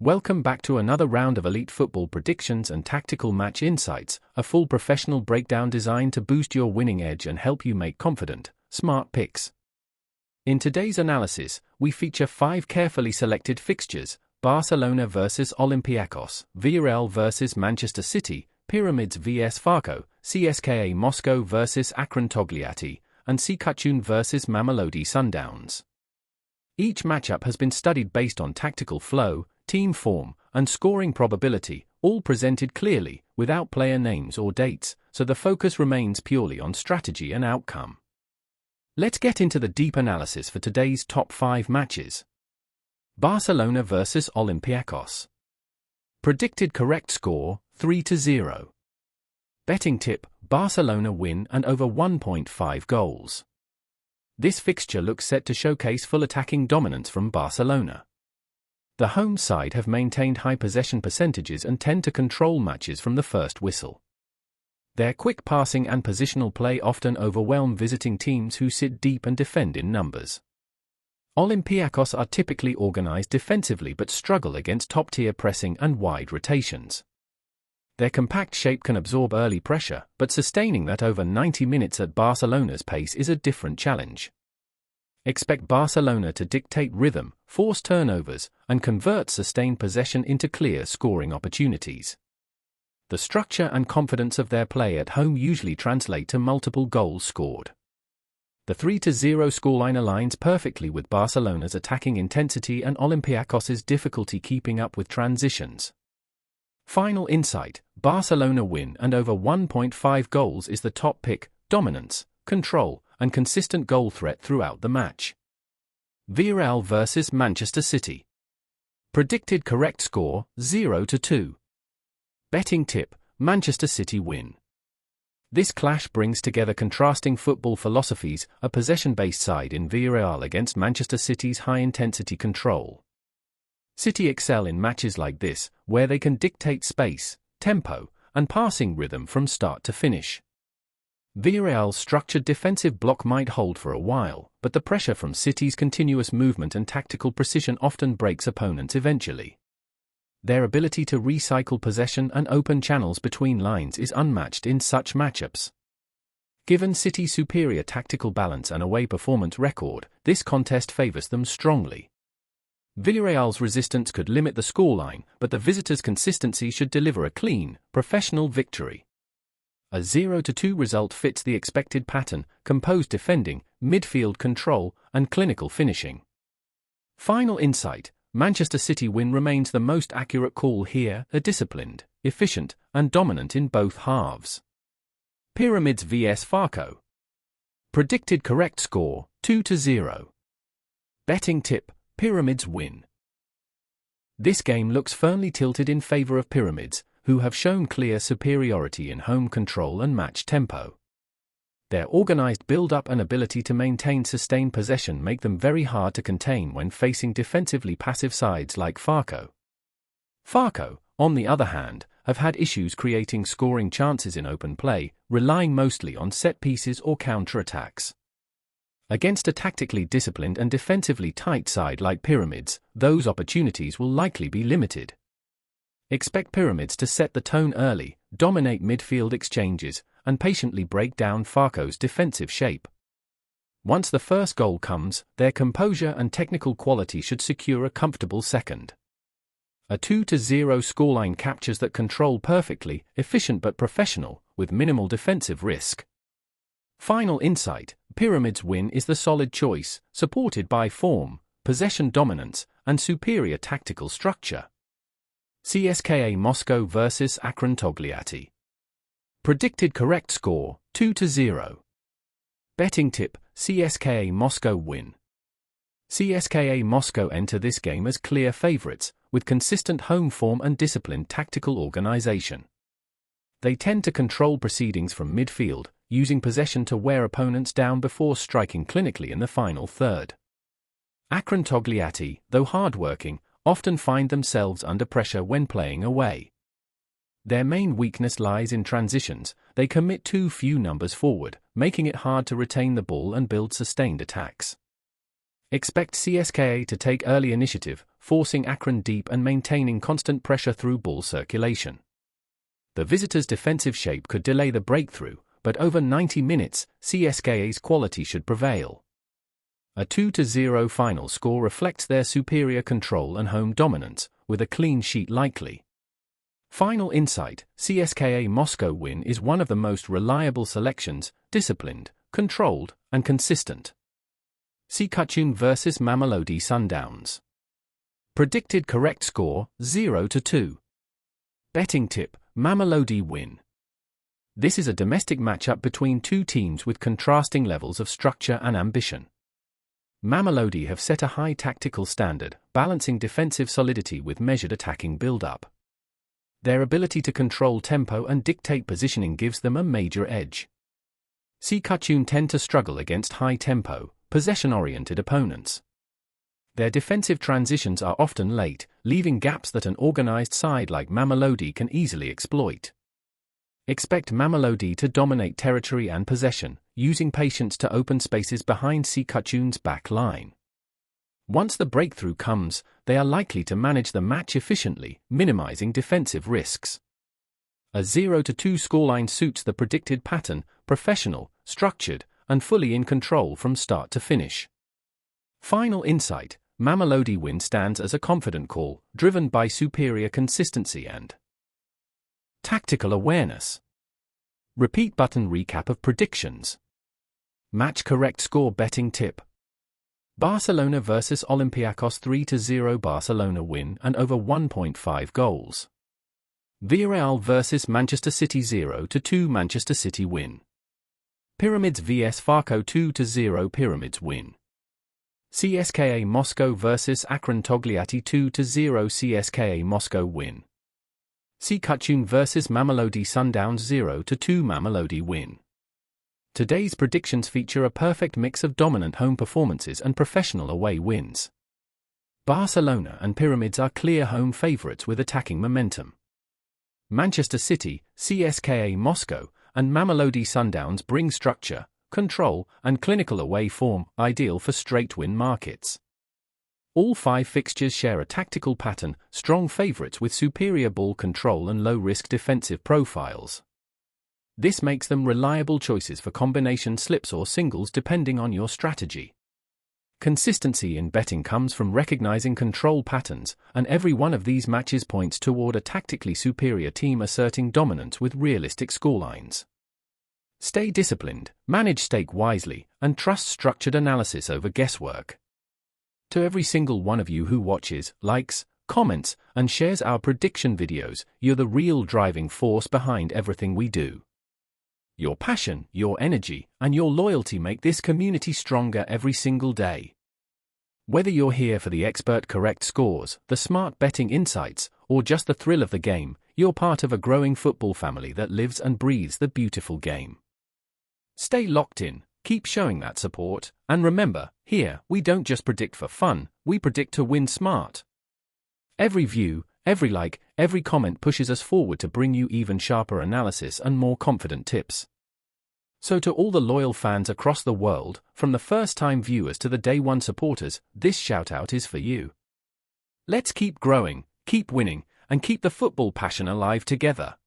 Welcome back to another round of elite football predictions and tactical match insights, a full professional breakdown designed to boost your winning edge and help you make confident, smart picks. In today's analysis, we feature 5 carefully selected fixtures: Barcelona vs Olympiacos, Villarreal vs Manchester City, Pyramids vs Pharco, CSKA Moscow vs Akran, and Kachun vs Mamalodi Sundowns. Each matchup has been studied based on tactical flow, team form, and scoring probability, all presented clearly, without player names or dates, so the focus remains purely on strategy and outcome. Let's get into the deep analysis for today's top 5 matches. Barcelona vs Olympiacos. Predicted correct score, 3-0. Betting tip: Barcelona win and over 1.5 goals. This fixture looks set to showcase full attacking dominance from Barcelona. The home side have maintained high possession percentages and tend to control matches from the first whistle. Their quick passing and positional play often overwhelm visiting teams who sit deep and defend in numbers. Olympiacos are typically organized defensively but struggle against top-tier pressing and wide rotations. Their compact shape can absorb early pressure, but sustaining that over 90 minutes at Barcelona's pace is a different challenge. Expect Barcelona to dictate rhythm, force turnovers, and convert sustained possession into clear scoring opportunities. The structure and confidence of their play at home usually translate to multiple goals scored. The 3-0 scoreline aligns perfectly with Barcelona's attacking intensity and Olympiacos' difficulty keeping up with transitions. Final insight: Barcelona win and over 1.5 goals is the top pick. Dominance, control, and consistent goal threat throughout the match. Villarreal vs Manchester City. Predicted correct score, 0-2. Betting tip: Manchester City win. This clash brings together contrasting football philosophies, a possession-based side in Villarreal against Manchester City's high-intensity control. City excel in matches like this, where they can dictate space, tempo, and passing rhythm from start to finish. Villarreal's structured defensive block might hold for a while, but the pressure from City's continuous movement and tactical precision often breaks opponents eventually. Their ability to recycle possession and open channels between lines is unmatched in such matchups. Given City's superior tactical balance and away performance record, this contest favors them strongly. Villarreal's resistance could limit the scoreline, but the visitors' consistency should deliver a clean, professional victory. A 0-2 result fits the expected pattern: composed defending, midfield control, and clinical finishing. Final insight: Manchester City win remains the most accurate call here, disciplined, efficient, and dominant in both halves. Pyramids vs Pharco. Predicted correct score, 2-0. Betting tip: Pyramids win. This game looks firmly tilted in favor of Pyramids, who have shown clear superiority in home control and match tempo. Their organized build-up and ability to maintain sustained possession make them very hard to contain when facing defensively passive sides like Pharco. Pharco, on the other hand, have had issues creating scoring chances in open play, relying mostly on set pieces or counter-attacks. Against a tactically disciplined and defensively tight side like Pyramids, those opportunities will likely be limited. Expect Pyramids to set the tone early, dominate midfield exchanges, and patiently break down Pharco's defensive shape. Once the first goal comes, their composure and technical quality should secure a comfortable second. A 2-0 scoreline captures that control perfectly, efficient but professional, with minimal defensive risk. Final insight: Pyramids win is the solid choice, supported by form, possession dominance, and superior tactical structure. CSKA Moscow vs Akran. Predicted correct score, 2-0. Betting tip: CSKA Moscow win. CSKA Moscow enter this game as clear favorites, with consistent home form and disciplined tactical organization. They tend to control proceedings from midfield, using possession to wear opponents down before striking clinically in the final third. Akran, though hardworking, often find themselves under pressure when playing away. Their main weakness lies in transitions. They commit too few numbers forward, making it hard to retain the ball and build sustained attacks. Expect CSKA to take early initiative, forcing Akran deep and maintaining constant pressure through ball circulation. The visitors' defensive shape could delay the breakthrough, but over 90 minutes, CSKA's quality should prevail. A 2-0 final score reflects their superior control and home dominance, with a clean sheet likely. Final insight: CSKA Moscow win is one of the most reliable selections, disciplined, controlled, and consistent. See Kachun vs Mamalodi Sundowns. Predicted correct score, 0-2. Betting tip: Mamalodi win. This is a domestic matchup between two teams with contrasting levels of structure and ambition. Mamalodi have set a high tactical standard, balancing defensive solidity with measured attacking build-up. Their ability to control tempo and dictate positioning gives them a major edge. See Kachun tend to struggle against high-tempo, possession-oriented opponents. Their defensive transitions are often late, leaving gaps that an organized side like Mamalodi can easily exploit. Expect Mamalodi to dominate territory and possession, using patience to open spaces behind Kachun's back line. Once the breakthrough comes, they are likely to manage the match efficiently, minimizing defensive risks. A 0-2 scoreline suits the predicted pattern: professional, structured, and fully in control from start to finish. Final insight: Mamalodi win stands as a confident call, driven by superior consistency and tactical awareness. Repeat button recap of predictions. Match correct score betting tip: Barcelona vs Olympiacos 3-0 Barcelona win and over 1.5 goals. Villarreal vs Manchester City 0-2 Manchester City win. Pyramids vs Pharco 2-0 Pyramids win. CSKA Moscow vs Akran Togliatti 2-0 CSKA Moscow win. See Kachun vs Mamalodi Sundowns 0-2 Mamalodi win. Today's predictions feature a perfect mix of dominant home performances and professional away wins. Barcelona and Pyramids are clear home favourites with attacking momentum. Manchester City, CSKA Moscow, and Mamalodi Sundowns bring structure, control, and clinical away form, ideal for straight-win markets. All 5 fixtures share a tactical pattern, strong favourites with superior ball control and low-risk defensive profiles. This makes them reliable choices for combination slips or singles depending on your strategy. Consistency in betting comes from recognizing control patterns, and every one of these matches points toward a tactically superior team asserting dominance with realistic scorelines. Stay disciplined, manage stake wisely, and trust structured analysis over guesswork. To every single one of you who watches, likes, comments, and shares our prediction videos, you're the real driving force behind everything we do. Your passion, your energy, and your loyalty make this community stronger every single day. Whether you're here for the expert correct scores, the smart betting insights, or just the thrill of the game, you're part of a growing football family that lives and breathes the beautiful game. Stay locked in, keep showing that support, and remember, here, we don't just predict for fun, we predict to win smart. Every view, every like, every comment pushes us forward to bring you even sharper analysis and more confident tips. So to all the loyal fans across the world, from the first-time viewers to the day-one supporters, this shout-out is for you. Let's keep growing, keep winning, and keep the football passion alive together.